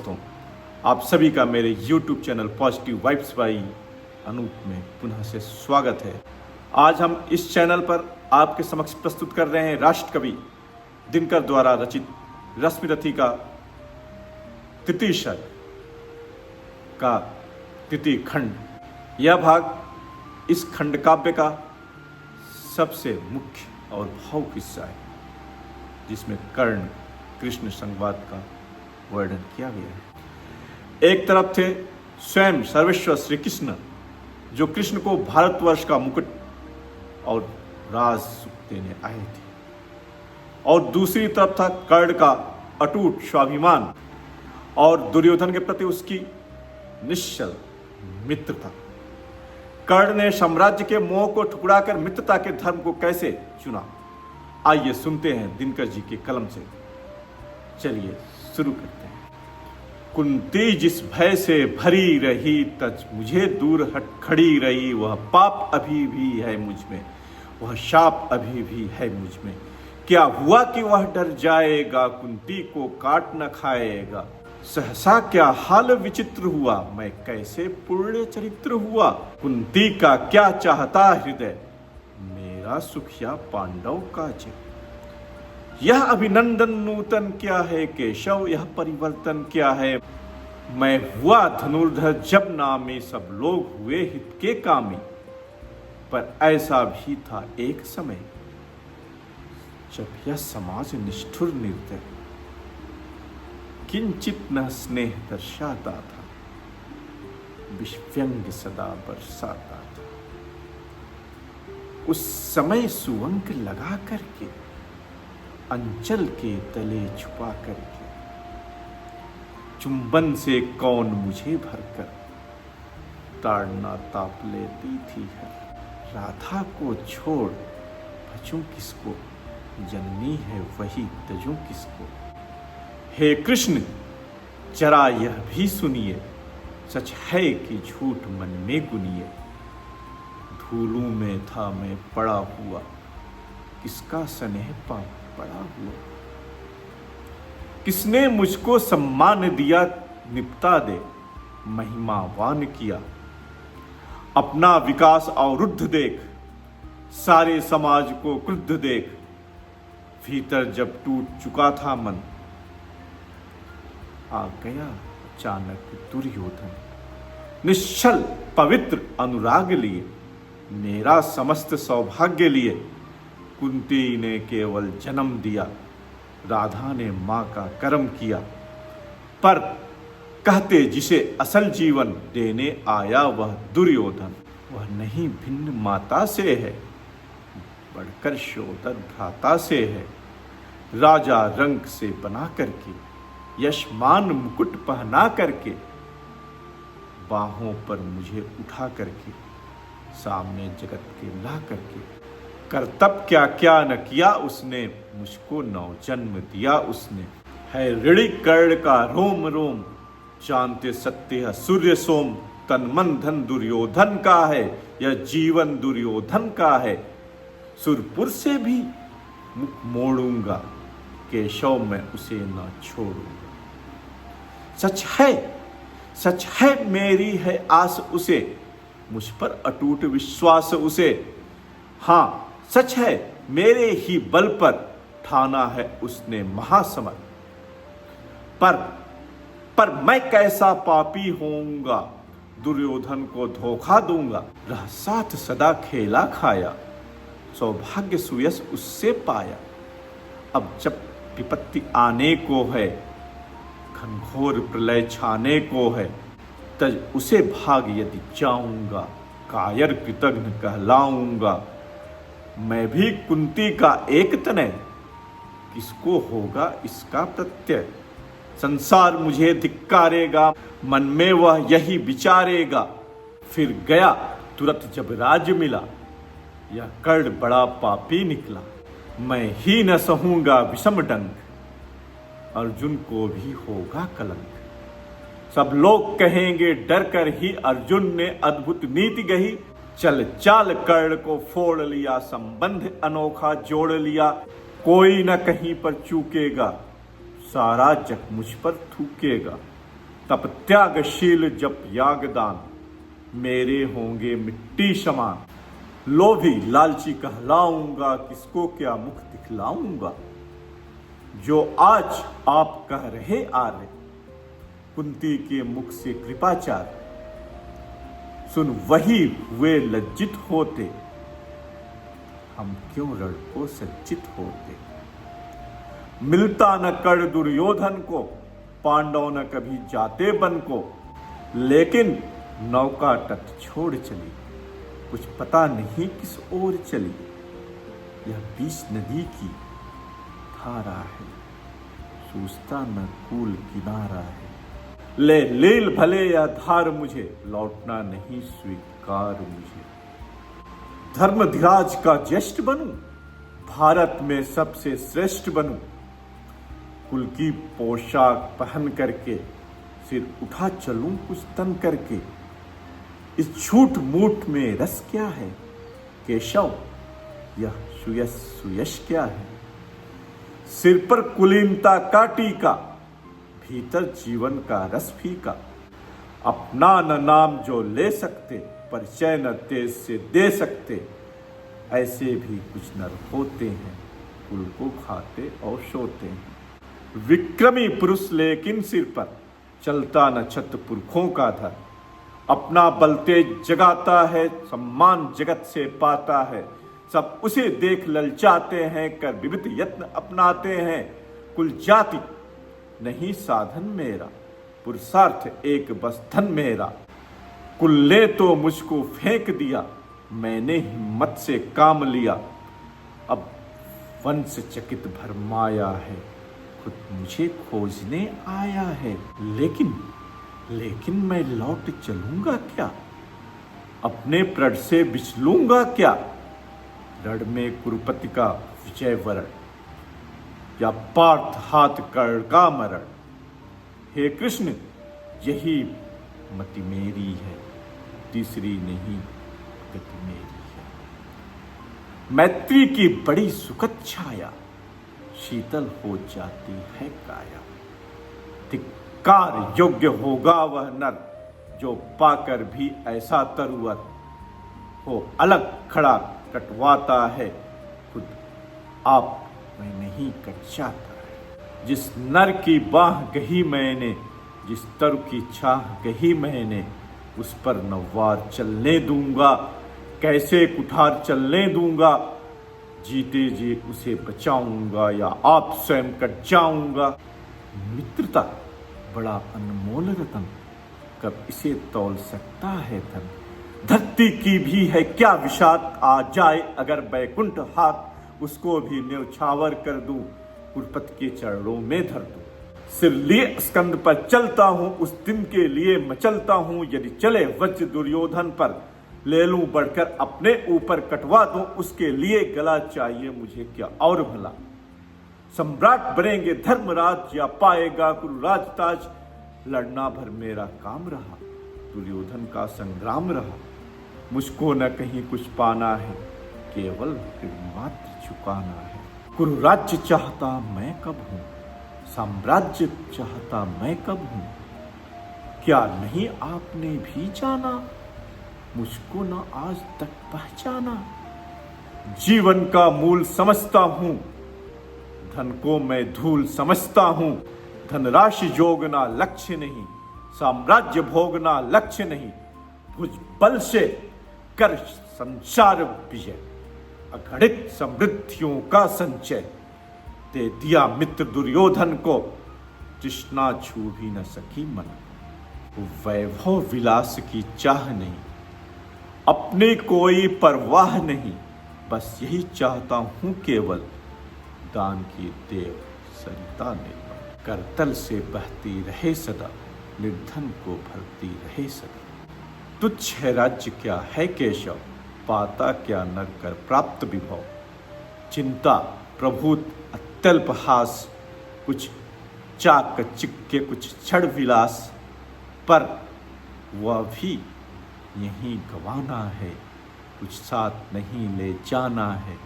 दोस्तों, आप सभी का मेरे YouTube channel positive vibes by Anoop में पुनः से स्वागत है। आज हम इस चैनल पर आपके समक्ष प्रस्तुत कर रहे हैं राष्ट्र कवि दिनकर द्वारा रचित रश्मिरथी का तृतीय सर्ग का तृतीय खंड। यह भाग इस खंड काव्य का सबसे मुख्य और भावुक हिस्सा है, जिसमें कर्ण कृष्ण संवाद का वर्णन किया गया है। एक तरफ थे स्वयं सर्वेश्वर श्री कृष्ण, जो कृष्ण को भारतवर्ष का मुकुट और राज सुख देने आए थे, और दूसरी तरफ था कर्ण का अटूट स्वाभिमान और दुर्योधन के प्रति उसकी निश्चल मित्रता। कर्ण ने साम्राज्य के मोह को ठुकराकर मित्रता के धर्म को कैसे चुना, आइए सुनते हैं दिनकर जी के कलम से। चलिए शुरू करते हैं। कुंती जिस भय से भरी रही, तज मुझे दूर हट खड़ी रही। वह पाप अभी भी है मुझ में, वह शाप अभी भी है मुझ में। क्या हुआ कि वह डर जाएगा, कुंती को काट न खाएगा। सहसा क्या हाल विचित्र हुआ, मैं कैसे पुण्य चरित्र हुआ। कुंती का क्या चाहता हृदय, मेरा सुख या पांडव का जय। यह अभिनंदन नूतन क्या है केशव, यह परिवर्तन क्या है। मैं हुआ धनुर्धर जब नामे, सब लोग हुए हित के कामी। पर ऐसा भी था एक समय, जब यह समाज निष्ठुर निर्दय किंचित न स्नेह दर्शाता था, विषव्यंग सदा बरसाता था। उस समय सुवंक लगा करके, अंचल के तले छुपा करके, चुंबन से कौन मुझे भरकर ताड़ना ताप लेती थी है। राधा को छोड़ भजूं किसको, जननी है वही तजूं किसको। हे कृष्ण जरा यह भी सुनिए, सच है कि झूठ मन में गुनिए। धूलों में था मैं पड़ा हुआ, किसका स्नेह पाप पड़ा हुआ। किसने मुझको सम्मान दिया, निपटा दे महिमावान किया। अपना विकास अवरुद्ध देख, सारे समाज को क्रुद्ध देख। भीतर जब टूट चुका था मन, आ गया अचानक दुर्योधन। निश्चल पवित्र अनुराग लिए, मेरा समस्त सौभाग्य लिए। कुंती ने केवल जन्म दिया, राधा ने मां का कर्म किया। पर कहते जिसे असल जीवन देने आया वह दुर्योधन। वह नहीं भिन्न माता से है, बढ़कर शोधर भ्राता से है। राजा रंग से बना करके, यशमान मुकुट पहना करके, बाहों पर मुझे उठा करके, सामने जगत के ला करके। कर्तव्य क्या क्या न किया उसने, मुझको नवजन्म दिया उसने। है ऋणी कर्ण का रोम रोम, जानते सत्य है सूर्य सोम। तन मन धन दुर्योधन का है, यह जीवन दुर्योधन का है। सुरपुर से भी मुख मोड़ूंगा, केशव मैं उसे न छोड़ूंगा। सच है मेरी है आस उसे, मुझ पर अटूट विश्वास उसे। हाँ सच है मेरे ही बल पर, ठाना है उसने महासमर। पर मैं कैसा पापी होऊंगा, दुर्योधन को धोखा दूंगा। रह साथ सदा खेला खाया, सौभाग्य सुयश उससे पाया। अब जब विपत्ति आने को है, घनघोर प्रलय छाने को है, तज उसे भाग यदि जाऊंगा, कायर कृतघ्न कहलाऊंगा। मैं भी कुंती का एक तनय, किसको होगा इसका प्रत्यय। संसार मुझे धिक्कारेगा, मन में वह यही विचारेगा। फिर गया तुरंत जब राज्य मिला, यह कर्ण बड़ा पापी निकला। मैं ही न सहूंगा विषम डंक, अर्जुन को भी होगा कलंक। सब लोग कहेंगे डर कर ही, अर्जुन ने अद्भुत नीति गही। चल चाल कर्ण को फोड़ लिया, संबंध अनोखा जोड़ लिया। कोई न कहीं पर चूकेगा, सारा जग मुझ पर थूकेगा। तप त्यागशील जप यागदान, मेरे होंगे मिट्टी समान। लोभी लालची कहलाऊंगा, किसको क्या मुख दिखलाऊंगा। जो आज आप कह रहे आर्य, कुंती के मुख से कृपाचार, सुन वही हुए लज्जित होते, हम क्यों रण को सज्जित होते। मिलता न कर दुर्योधन को, पांडव न कभी जाते बन को, लेकिन नौका तट छोड़ चली, कुछ पता नहीं किस ओर चली। यह बीच नदी की धारा है, सूझता न कूल किनारा है। ले लील भले या धार मुझे, लौटना नहीं स्वीकार मुझे। धर्मधिराज का ज्येष्ठ बनूं, भारत में सबसे श्रेष्ठ बनूं। कुल की पोशाक पहन करके, सिर उठा चलूं कुछ तन करके। इस झूठ मूठ में रस क्या है केशव, यह सुयश सुयश क्या है। सिर पर कुलीनता का टीका, भीतर जीवन का रस फीका। अपना न नाम जो ले सकते, परिचय न तेज से दे सकते। ऐसे भी कुछ नर होते हैं, कुल को खाते और सोते हैं। विक्रमी पुरुष लेकिन सिर पर, चलता न छत पुरखों का धर। अपना बल तेज जगाता है, सम्मान जगत से पाता है। सब उसे देख ललचाते हैं, कर विविध यत्न अपनाते हैं। कुल जाति नहीं साधन मेरा, पुरुषार्थ एक बस धन मेरा। कुल ले तो मुझको फेंक दिया, मैंने हिम्मत से काम लिया। अब वंश चकित भरमाया है, खुद मुझे खोजने आया है। लेकिन मैं लौट चलूंगा क्या, अपने प्रण से बिचलूंगा क्या। रण में कुरुपति का विजय वरण, या पार्थ हाथ कर का मरण। हे कृष्ण यही मति मेरी है, तीसरी नहीं गति मेरी है। मैत्री की बड़ी सुखद छाया, शीतल हो जाती है काया। धिक्कार योग्य होगा वह नर, जो पाकर भी ऐसा तरुवर हो। अलग खड़ा कटवाता है, खुद आप में नहीं कट जाता है। जिस नर की बाह गही मैंने, जिस तरु की चाह गही मैंने, उस पर न वार चलने दूंगा, कैसे कुठार चलने दूंगा। जीते जी उसे बचाऊंगा, या आप स्वयं कट जाऊंगा। मित्रता बड़ा अनमोल रतन, कब इसे तौल सकता है धन। धरती की भी है क्या विषाद, आ जाए अगर बैकुंठ हाथ, उसको भी न्यौछावर कर दूं, कुरुपति के चरणों में धर दूं। सिर लिए स्कंद पर चलता हूं, उस दिन के लिए मचलता हूं। यदि चले वज्र दुर्योधन पर, ले लूं बढ़कर अपने ऊपर कटवा दूं। उसके लिए गला चाहिए मुझे क्या और भला। सम्राट बनेंगे धर्मराज, या पाएगा कुरुराज ताज। लड़ना भर मेरा काम रहा, दुर्योधन का संग्राम रहा। मुझको न कहीं कुछ पाना है, केवल मात्र चुकाना है। कुरुराज्य चाहता मैं कब हूं, साम्राज्य चाहता मैं कब हूं। क्या नहीं आपने भी जाना, मुझको न आज तक पहचाना। जीवन का मूल समझता हूं, धन को मैं धूल समझता हूं। धनराशि जोगना लक्ष्य नहीं, साम्राज्य भोगना लक्ष्य नहीं। भुज बल से कर संसार विजय, अगणित समृद्धियों का संचय। दे दिया मित्र दुर्योधन को, तृष्णा छू भी न सकी मन। वैभव विलास की चाह नहीं, अपनी कोई परवाह नहीं। बस यही चाहता हूं केवल, दान की देव सरिता निर्मल। करतल से बहती रहे सदा, निर्धन को भरती रहे सदा। तुच्छ है राज्य क्या है केशव, पाता क्या नर कर प्राप्त विभव। चिंता प्रभुत अत्यल्प हास, कुछ चाक चिक्के कुछ क्षण विलास। पर वह भी यहीं गवाना है, कुछ साथ नहीं ले जाना है।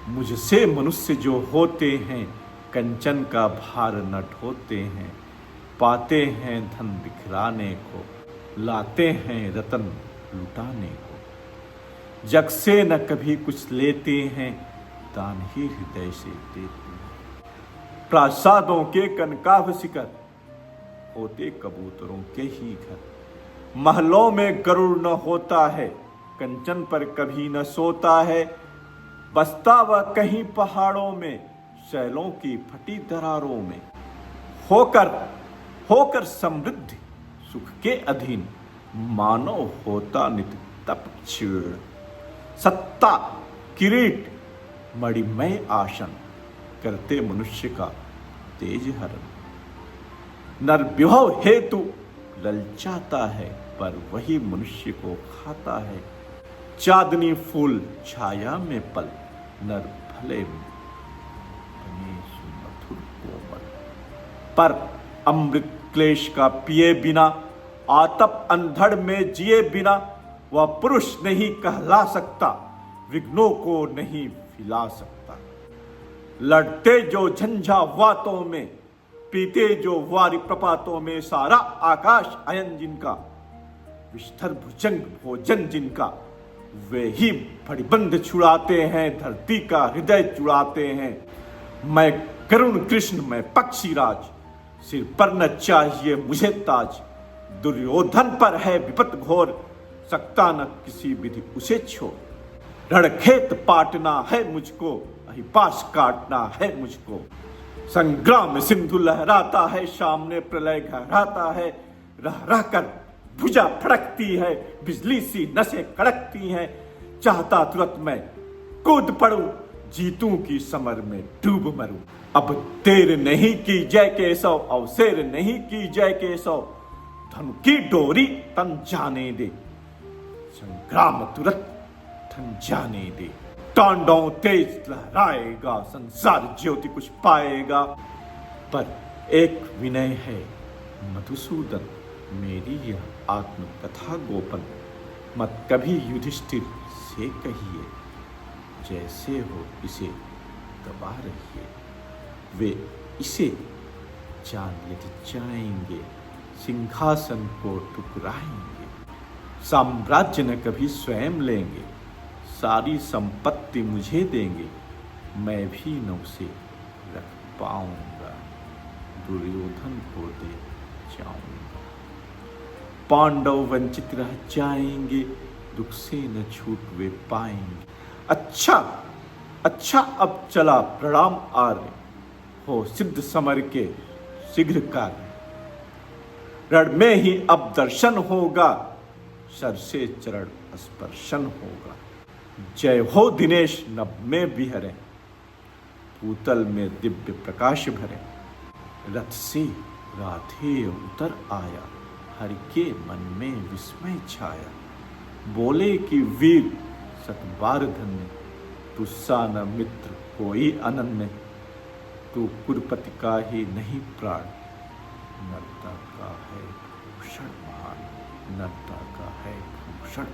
मुझसे मनुष्य जो होते हैं, कंचन का भार न ढोते हैं। पाते हैं धन बिखराने को, लाते हैं रतन लुटाने को। जग से न कभी कुछ लेते हैं, दान ही हृदय से देते हैं। प्रासादों के कनकाभ शिखर, होते कबूतरों के ही घर। महलों में गरुड़ न होता है, कंचन पर कभी न सोता है। बसता वह कहीं पहाड़ों में, शैलों की फटी दरारों में। होकर समृद्धि सुख के अधीन, मानव होता नित तप क्षीण। सत्ता किरीट मणिमय आसन, करते मनुष्य का तेज हरण। नर विभव हेतु ललचाता है, पर वही मनुष्य को खाता है। चांदनी फूल छाया में पल, नर भले बने सुमधुर कोमल। पर अमृत क्लेश का पिए बिना, आतप अंधड़ में जिए बिना, वह पुरुष नहीं कहला सकता, विघ्नों को नहीं हिला सकता। लड़ते जो झंझावातों में, पीते जो वारि प्रपातों में, सारा आकाश अयन जिनका, विस्तर भुजंग भोजन जिनका, वे ही फड़िबंध छुड़ाते हैं, धरती का हृदय चुड़ाते हैं। मैं करुण कृष्ण, मैं पक्षीराज, सिर पर न चाहिए मुझे ताज। दुर्योधन पर है विपत घोर, सकता न किसी विधि उसे छोड़। रणखेत पाटना है मुझको, अहिपाश काटना है मुझको। संग्राम सिंधु लहराता है, सामने प्रलय गहराता है। रह रह कर भुजा फड़कती है, बिजली सी नसें कड़कती हैं। चाहता तुरंत मैं कूद पड़ूं, जीतूं की समर में डूब मरूं। अब देर नहीं की जय केशव, अवसेर नहीं की जय केशव। धन की डोरी तन जाने दे, संग्राम तुरंत थम जाने दे। तांडव तेज लहराएगा, संसार ज्योति कुछ पाएगा। पर एक विनय है मधुसूदन, मेरी यह आत्मकथा गोपन। मत कभी युधिष्ठिर से कहिए, जैसे हो इसे दबा रहिए। वे इसे जान यदि चाहेंगे, सिंहासन को ठुकराएंगे। साम्राज्य न कभी स्वयं लेंगे, सारी संपत्ति मुझे देंगे। मैं भी न उसे रख पाऊंगा, दुर्योधन को दे जाऊंगा। पांडव वंचित रह जाएंगे, दुख से न छूट वे पाएंगे। अच्छा अब चला प्रणाम आर्य, हो सिद्ध समर के शीघ्र कार्य। रण में ही अब दर्शन होगा, सर से चरण स्पर्शन होगा। जय हो दिनेश नभ में बिहरे, पूतल में दिव्य प्रकाश भरे। रथ से राधे उतर आया, हरि के मन में विस्मय छाया। बोले कि वीर सतबार धन्य, तुस्सा न मित्र कोई अनन्य। तू कुरुपति का ही नहीं प्राण, नर्ता का है भूषण महान, नर्ता का है भूषण।